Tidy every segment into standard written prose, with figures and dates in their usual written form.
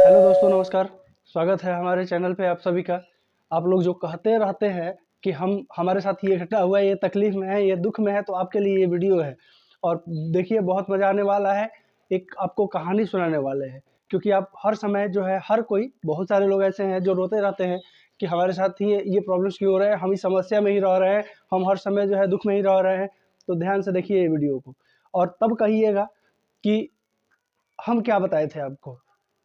Hello दोस्तों, नमस्कार। स्वागत है हमारे चैनल पे आप सभी का। आप लोग जो कहते रहते हैं कि हमारे साथ ये घटना हुआ है, ये तकलीफ में है, ये दुख में है, तो आपके लिए ये वीडियो है। और देखिए, बहुत मज़ा आने वाला है। एक आपको कहानी सुनाने वाले हैं, क्योंकि आप हर समय जो है, हर कोई, बहुत सारे लोग ऐसे हैं जो रोते रहते हैं कि हमारे साथ ही ये प्रॉब्लम्स क्यों हो रहे हैं, हम इस समस्या में ही रह रहे हैं, हम हर समय जो है दुख में ही रह रहे हैं। तो ध्यान से देखिए ये वीडियो को, और तब कहिएगा कि हम क्या बताए थे आपको।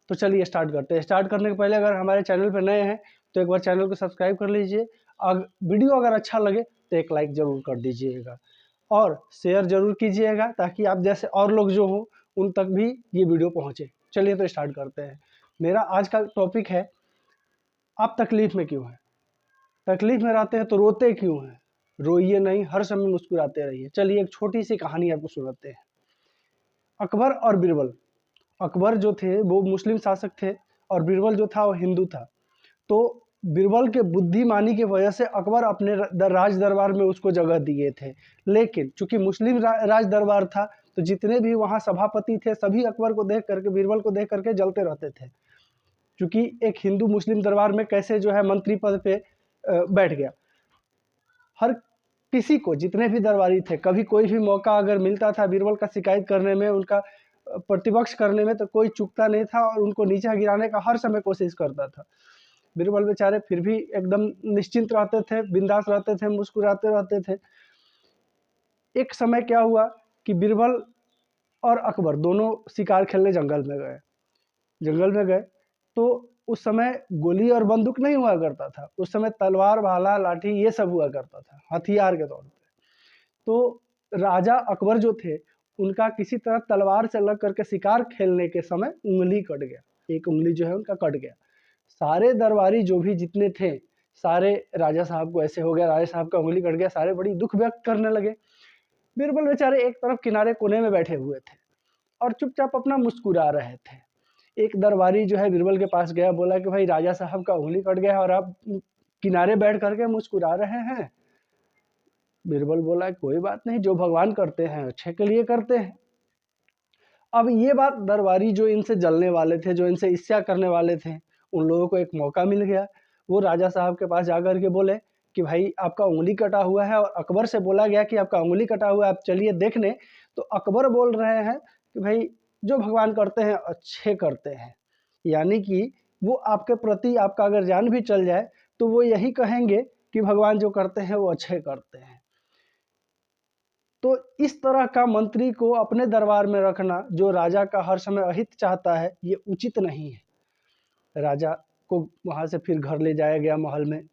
तो चलिए स्टार्ट करते हैं। स्टार्ट करने के पहले अगर हमारे चैनल पर नए हैं तो एक बार चैनल को सब्सक्राइब कर लीजिए। वीडियो अगर अच्छा लगे तो एक लाइक ज़रूर कर दीजिएगा और शेयर ज़रूर कीजिएगा, ताकि आप जैसे और लोग जो हों उन तक भी ये वीडियो पहुँचे। चलिए तो स्टार्ट करते हैं। मेरा आज का टॉपिक है, आप तकलीफ़ में क्यों हैं? तकलीफ़ में रहते हैं तो रोते क्यों हैं? रोइए नहीं, हर समय मुस्कुराते रहिए। चलिए एक छोटी सी कहानी आपको सुनाते हैं। अकबर और बीरबल। अकबर जो थे वो मुस्लिम शासक थे और बीरबल जो था वो हिंदू था। तो बीरबल के बुद्धिमानी की वजह से अकबर अपने राज दरबार में उसको जगह दिए थे। लेकिन चूंकि मुस्लिम राज दरबार था, तो जितने भी वहाँ सभापति थे सभी अकबर को देख करके, बीरबल को देख करके जलते रहते थे। क्योंकि एक हिंदू मुस्लिम दरबार में कैसे जो है मंत्री पद पे बैठ गया। हर किसी को, जितने भी दरबारी थे, कभी कोई भी मौका अगर मिलता था बीरबल का शिकायत करने में, उनका प्रतिपक्ष करने में, तो कोई चूकता नहीं था और उनको नीचे गिराने का हर समय कोशिश करता था। बीरबल बेचारे फिर भी एकदम निश्चिंत रहते थे, बिंदास रहते थे, मुस्कुराते रहते थे। एक समय क्या हुआ कि बीरबल और अकबर दोनों शिकार खेलने जंगल में गए। जंगल में गए तो उस समय गोली और बंदूक नहीं हुआ करता था, उस समय तलवार, भाला, लाठी ये सब हुआ करता था हथियार के तौर पे। तो राजा अकबर जो थे, उनका किसी तरह तलवार से लग करके शिकार खेलने के समय उंगली कट गया। एक उंगली जो है उनका कट गया। सारे दरबारी जो भी जितने थे, सारे राजा साहब को ऐसे हो गया, राजा साहब का उंगली कट गया, सारे बड़ी दुख व्यक्त करने लगे। बीरबल बेचारे एक तरफ किनारे कोने में बैठे हुए थे और चुपचाप अपना मुस्कुरा रहे थे। एक दरबारी जो है बीरबल के पास गया, बोला कि भाई राजा साहब का उंगली कट गया और आप किनारे बैठ करके मुस्कुरा रहे हैं। बीरबल बोला कोई बात नहीं, जो भगवान करते हैं अच्छे के लिए करते हैं। अब ये बात दरबारी जो इनसे जलने वाले थे, जो इनसे ईर्ष्या करने वाले थे, उन लोगों को एक मौका मिल गया। वो राजा साहब के पास जाकर के बोले कि भाई आपका उंगली कटा हुआ है, और अकबर से बोला गया कि आपका उंगली कटा हुआ है, आप चलिए देखने। तो अकबर बोल रहे हैं कि भाई जो भगवान करते हैं अच्छे करते हैं, यानी कि वो आपके प्रति, आपका अगर जान भी चल जाए तो वो यही कहेंगे कि भगवान जो करते हैं वो अच्छे करते हैं। तो इस तरह का मंत्री को अपने दरबार में रखना, जो राजा का हर समय अहित चाहता है, ये उचित नहीं है। राजा को वहाँ से फिर घर ले जाया गया महल में।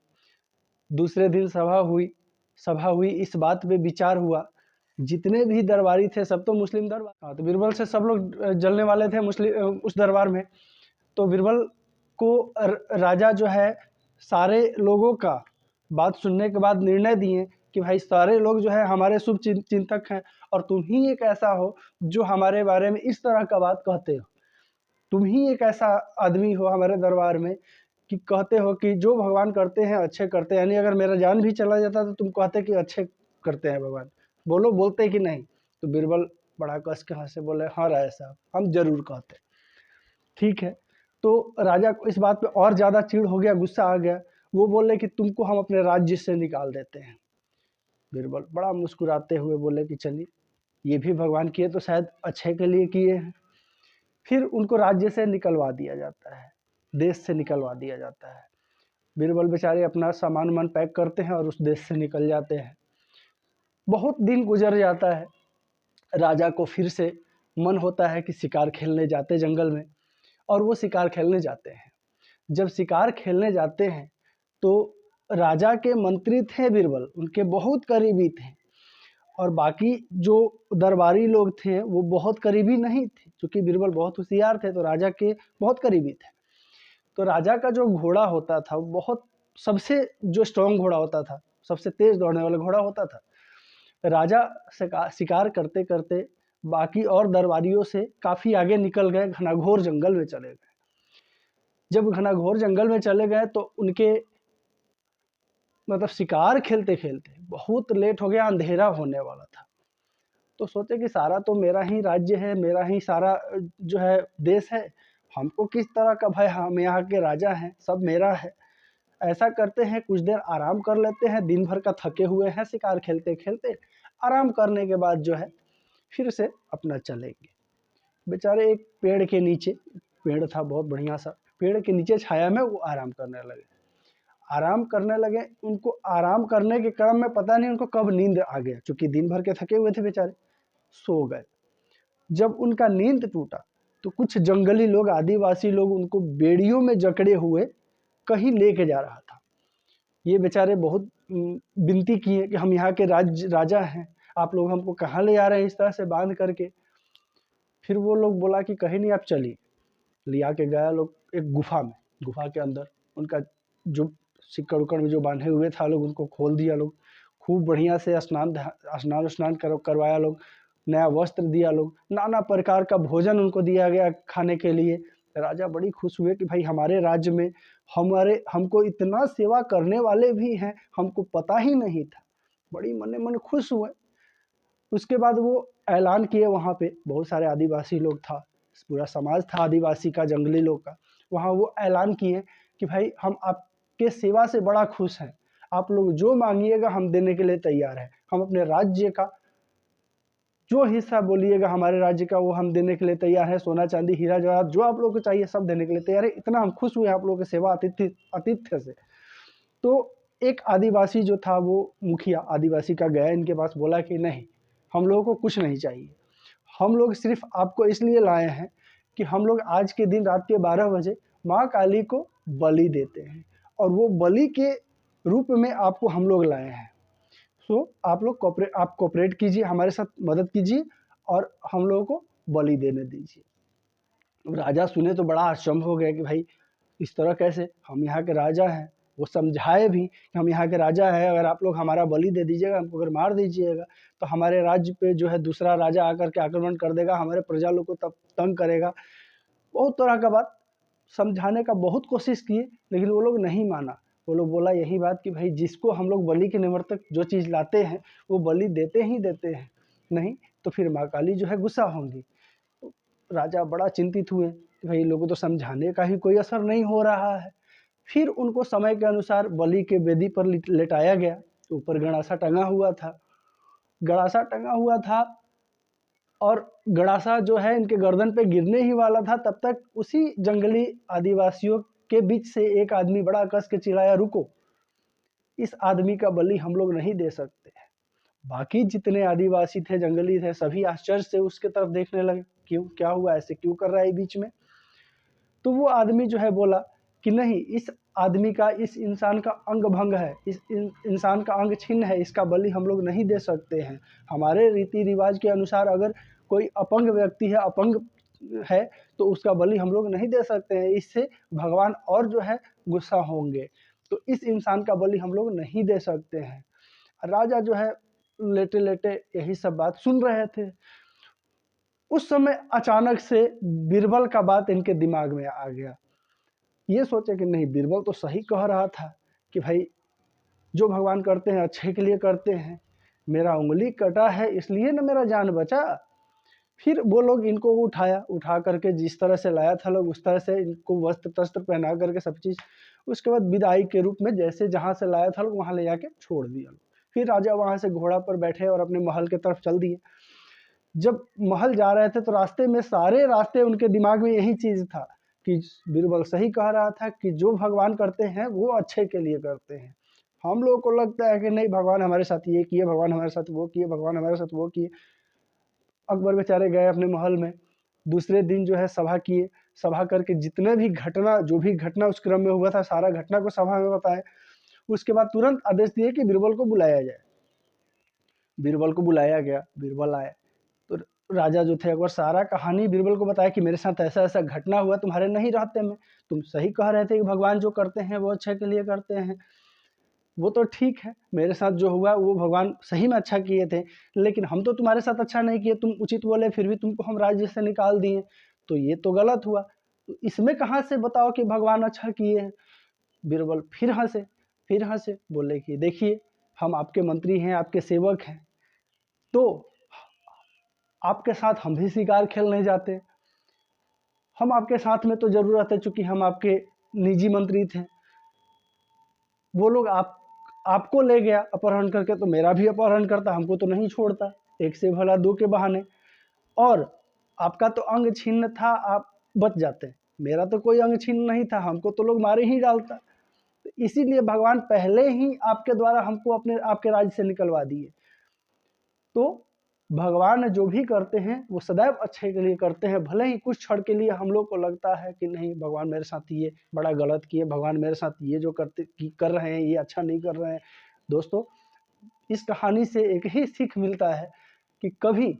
दूसरे दिन सभा हुई, इस बात पे विचार हुआ। जितने भी दरबारी थे सब तो मुस्लिम दरबार, हाँ, तो बीरबल से सब लोग जलने वाले थे मुस्लिम उस दरबार में। तो बीरबल को राजा जो है सारे लोगों का बात सुनने के बाद निर्णय दिए कि भाई सारे लोग जो है हमारे शुभ चिंतक हैं, और तुम ही एक ऐसा हो जो हमारे बारे में इस तरह का बात कहते हो। तुम ही एक ऐसा आदमी हो हमारे दरबार में कि कहते हो कि जो भगवान करते हैं अच्छे करते हैं, यानी अगर मेरा जान भी चला जाता तो तुम कहते कि अच्छे करते हैं भगवान। बोलो, बोलते कि नहीं? तो बीरबल बड़ा कस के हंसे, बोले हाँ राजा साहब, हम जरूर कहते। ठीक है। तो राजा को इस बात पे और ज़्यादा चिढ़ हो गया, गुस्सा आ गया। वो बोले कि तुमको हम अपने राज्य से निकाल देते हैं। बीरबल बड़ा मुस्कुराते हुए बोले कि चलिए, ये भी भगवान किए तो शायद अच्छे के लिए किए हैं। फिर उनको राज्य से निकलवा दिया जाता है, देश से निकलवा दिया जाता है। बीरबल बेचारे अपना सामान वामान पैक करते हैं और उस देश से निकल जाते हैं। बहुत दिन गुजर जाता है। राजा को फिर से मन होता है कि शिकार खेलने जाते जंगल में, और वो शिकार खेलने जाते हैं। जब शिकार खेलने जाते हैं तो राजा के मंत्री थे बीरबल, उनके बहुत करीबी थे, और बाकी जो दरबारी लोग थे वो बहुत करीबी नहीं थे। क्योंकि बीरबल बहुत होशियार थे तो राजा के बहुत करीबी थे। तो राजा का जो घोड़ा होता था वो बहुत, सबसे जो स्ट्रॉन्ग घोड़ा होता था, सबसे तेज दौड़ने वाला घोड़ा होता था। राजा शिकार करते करते बाकी और दरबारियों से काफ़ी आगे निकल गए, घनाघोर जंगल में चले गए। जब घनाघोर जंगल में चले गए तो उनके मतलब शिकार खेलते खेलते बहुत लेट हो गया, अंधेरा होने वाला था। तो सोचे कि सारा तो मेरा ही राज्य है, मेरा ही सारा जो है देश है, हमको किस तरह का भय, हम यहाँ के राजा हैं, सब मेरा है। ऐसा करते हैं, कुछ देर आराम कर लेते हैं, दिन भर का थके हुए हैं शिकार खेलते खेलते, आराम करने के बाद जो है फिर से अपना चलेंगे। बेचारे एक पेड़ के नीचे, पेड़ था बहुत बढ़िया सा, पेड़ के नीचे छाया में वो आराम करने लगे। आराम करने लगे, उनको आराम करने के क्रम में पता नहीं उनको कब नींद आ गया, क्योंकि दिन भर के थके हुए थे बेचारे, सो गए। जब उनका नींद टूटा तो कुछ जंगली लोग, आदिवासी लोग उनको बेड़ियों में जकड़े हुए कहीं लेके जा रहा था। ये बेचारे बहुत विनती किए कि हम यहाँ के राजा हैं, आप लोग हमको कहाँ ले जा रहे हैं इस तरह से बांध करके। फिर वो लोग बोला कि कहीं नहीं, आप चलिए। लिया के गया लोग एक गुफा में, गुफा के अंदर उनका जो सिक्कड़ उक्कड़ में जो बांधे हुए था लोग, उनको खोल दिया लोग, खूब बढ़िया से स्नान करवाया लोग, नया वस्त्र दिया लोग, नाना प्रकार का भोजन उनको दिया गया खाने के लिए। राजा बड़ी खुश हुए कि भाई हमारे राज्य में हमको इतना सेवा करने वाले भी हैं, हमको पता ही नहीं था। बड़ी मन मन खुश हुए। उसके बाद वो ऐलान किए, वहाँ पे बहुत सारे आदिवासी लोग था, पूरा समाज था आदिवासी का, जंगली लोग का। वहाँ वो ऐलान किए कि भाई हम आपके सेवा से बड़ा खुश हैं, आप लोग जो मांगिएगा हम देने के लिए तैयार हैं। हम अपने राज्य का जो हिस्सा बोलिएगा हमारे राज्य का, वो हम देने के लिए तैयार है। सोना चांदी हीरा जवाहरात जो आप लोगों को चाहिए सब देने के लिए तैयार है। इतना हम खुश हुए आप लोगों की सेवा आतिथ्य से। तो एक आदिवासी जो था, वो मुखिया आदिवासी का गया इनके पास, बोला कि नहीं, हम लोगों को कुछ नहीं चाहिए, हम लोग सिर्फ आपको इसलिए लाए हैं कि हम लोग आज के दिन रात के 12 बजे माँ काली को बलि देते हैं, और वो बलि के रूप में आपको हम लोग लाए हैं। सो आप लोग कोऑपरेट कीजिए, हमारे साथ मदद कीजिए और हम लोगों को बलि देने दीजिए। राजा सुने तो बड़ा आश्चर्य हो गया कि भाई इस तरह कैसे, हम यहाँ के राजा हैं। वो समझाए भी कि हम यहाँ के राजा हैं, अगर आप लोग हमारा बलि दे दीजिएगा, हमको अगर मार दीजिएगा तो हमारे राज्य पे जो है दूसरा राजा आकर के आक्रमण कर देगा, हमारे प्रजा लोग को तब तंग करेगा। बहुत तरह का बात समझाने का बहुत कोशिश किए, लेकिन वो लोग नहीं माना। वो लोग बोला यही बात कि भाई जिसको हम लोग बलि के निवर्तक जो चीज़ लाते हैं वो बलि देते ही देते हैं, नहीं तो फिर माँ काली जो है गुस्सा होंगी। तो राजा बड़ा चिंतित हुए कि भाई लोगों तो समझाने का ही कोई असर नहीं हो रहा है। फिर उनको समय के अनुसार बलि के वेदी पर लेटाया गया। ऊपर गणासा टंगा हुआ था, गणासा टंगा हुआ था, और गड़ासा जो है इनके गर्दन पे गिरने ही वाला था। तब तक उसी जंगली आदिवासियों के बीच से एक आदमी बड़ा कस के चिल्लाया, रुको, इस आदमी का बलि हम लोग नहीं दे सकते। बाकी जितने आदिवासी थे, जंगली थे, सभी आश्चर्य से उसके तरफ देखने लगे, क्यों, क्या हुआ, ऐसे क्यों कर रहा है बीच में। तो वो आदमी जो है बोला कि नहीं, इस आदमी का, इस इंसान का अंग भंग है, इस इंसान का अंग छिन्न है, इसका बलि हम लोग नहीं दे सकते हैं। हमारे रीति रिवाज के अनुसार अगर कोई अपंग व्यक्ति है, अपंग है, तो उसका बलि हम लोग नहीं दे सकते हैं, इससे भगवान और जो है गुस्सा होंगे। तो इस इंसान का बलि हम लोग नहीं दे सकते हैं। राजा जो है लेटे लेटे यही सब बात सुन रहे थे। उस समय अचानक से बीरबल का बात इनके दिमाग में आ गया। ये सोचे कि नहीं, बीरबल तो सही कह रहा था कि भाई जो भगवान करते हैं अच्छे के लिए करते हैं, मेरा उंगली कटा है इसलिए ना मेरा जान बचा। फिर वो लोग इनको उठा करके जिस तरह से लाया था लोग, उस तरह से इनको वस्त्र तस्त्र पहना करके सब चीज़, उसके बाद विदाई के रूप में जैसे जहाँ से लाया था लोग वहाँ ले जाके छोड़ दिया। फिर राजा वहाँ से घोड़ा पर बैठे और अपने महल की तरफ चल दिए। जब महल जा रहे थे तो रास्ते में, सारे रास्ते उनके दिमाग में यही चीज़ था कि बीरबल सही कह रहा था कि जो भगवान करते हैं वो अच्छे के लिए करते हैं। हम लोगों को लगता है कि नहीं, भगवान हमारे साथ ये किए, भगवान हमारे साथ वो किए, भगवान हमारे साथ वो किए। अकबर बेचारे गए अपने महल में। दूसरे दिन जो है सभा किए, सभा करके जितने भी घटना, जो भी घटना उस क्रम में हुआ था, सारा घटना को सभा में बताए। उसके बाद तुरंत आदेश दिए कि बीरबल को बुलाया जाए। बीरबल को बुलाया गया, बीरबल आए तो राजा जो थे अकबर सारा कहानी बीरबल को बताया कि मेरे साथ ऐसा ऐसा घटना हुआ तुम्हारे नहीं रहते में, तुम सही कह रहे थे कि भगवान जो करते हैं वो अच्छे के लिए करते हैं, वो तो ठीक है, मेरे साथ जो हुआ वो भगवान सही में अच्छा किए थे, लेकिन हम तो तुम्हारे साथ अच्छा नहीं किए, तुम उचित बोले फिर भी तुमको हम राज्य से निकाल दिए, तो ये तो गलत हुआ। तो इसमें कहाँ से बताओ कि भगवान अच्छा किए हैं। बीरबल फिर हंसे, बोले कि देखिए हम आपके मंत्री हैं, आपके सेवक हैं, तो आपके साथ हम भी शिकार खेलने जाते, हम आपके साथ में तो जरूर रहते, चूंकि हम आपके निजी मंत्री थे। वो लोग आपको ले गया अपहरण करके, तो मेरा भी अपहरण करता, हमको तो नहीं छोड़ता, एक से भला दो के बहाने। और आपका तो अंग छीन्न था, आप बच जाते, मेरा तो कोई अंग छीन्न नहीं था, हमको तो लोग मारे ही डालता। तो इसीलिए भगवान पहले ही आपके द्वारा हमको आपके राज्य से निकलवा दिए। तो भगवान जो भी करते हैं वो सदैव अच्छे के लिए करते हैं। भले ही कुछ क्षण के लिए हम लोग को लगता है कि नहीं, भगवान मेरे साथ ये बड़ा गलत किए, भगवान मेरे साथ ये जो कर रहे हैं ये अच्छा नहीं कर रहे हैं। दोस्तों, इस कहानी से एक ही सीख मिलता है कि कभी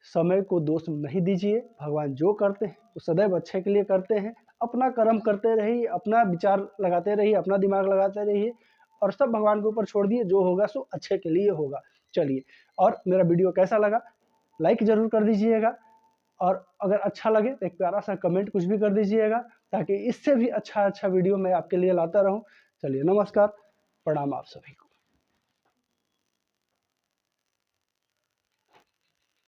समय को दोष नहीं दीजिए। भगवान जो करते हैं वो सदैव अच्छे के लिए करते हैं। अपना कर्म करते रहिए, अपना विचार लगाते रहिए, अपना दिमाग लगाते रहिए, और सब भगवान के ऊपर छोड़ दिए, जो होगा सो अच्छे के लिए होगा। चलिए, और मेरा वीडियो कैसा लगा लाइक ज़रूर कर दीजिएगा, और अगर अच्छा लगे तो एक प्यारा सा कमेंट कुछ भी कर दीजिएगा, ताकि इससे भी अच्छा वीडियो मैं आपके लिए लाता रहूं। चलिए, नमस्कार, प्रणाम आप सभी को।